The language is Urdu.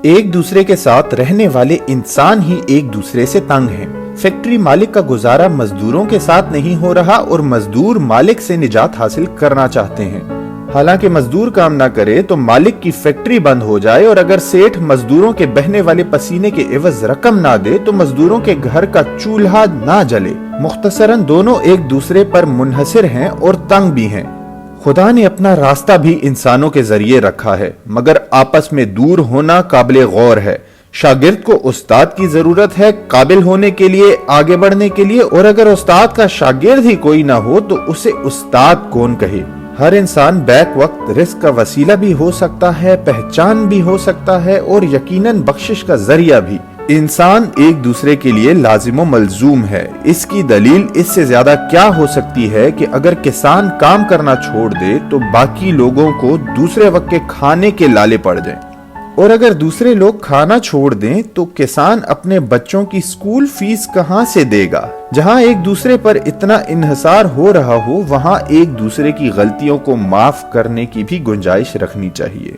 ایک دوسرے کے ساتھ رہنے والے انسان ہی ایک دوسرے سے تنگ ہیں۔ فیکٹری مالک کا گزارا مزدوروں کے ساتھ نہیں ہو رہا اور مزدور مالک سے نجات حاصل کرنا چاہتے ہیں۔ حالانکہ مزدور کام نہ کرے تو مالک کی فیکٹری بند ہو جائے، اور اگر سیٹھ مزدوروں کے بہنے والے پسینے کے عوض رقم نہ دے تو مزدوروں کے گھر کا چولہا نہ جلے۔ مختصراً دونوں ایک دوسرے پر منحصر ہیں اور تنگ بھی ہیں۔ خدا نے اپنا راستہ بھی انسانوں کے ذریعے رکھا ہے، مگر آپس میں دور ہونا قابل غور ہے۔ شاگرد کو استاد کی ضرورت ہے قابل ہونے کے لیے، آگے بڑھنے کے لیے، اور اگر استاد کا شاگرد ہی کوئی نہ ہو تو اسے استاد کون کہے۔ ہر انسان بیک وقت رزق کا وسیلہ بھی ہو سکتا ہے، پہچان بھی ہو سکتا ہے، اور یقیناً بخشش کا ذریعہ بھی۔ انسان ایک دوسرے کے لیے لازم و ملزوم ہے۔ اس کی دلیل اس سے زیادہ کیا ہو سکتی ہے کہ اگر کسان کام کرنا چھوڑ دے تو باقی لوگوں کو دوسرے وقت کے کھانے کے لالے پڑ جائیں، اور اگر دوسرے لوگ کھانا چھوڑ دیں تو کسان اپنے بچوں کی سکول فیس کہاں سے دے گا؟ جہاں ایک دوسرے پر اتنا انحصار ہو رہا ہو، وہاں ایک دوسرے کی غلطیوں کو معاف کرنے کی بھی گنجائش رکھنی چاہیے۔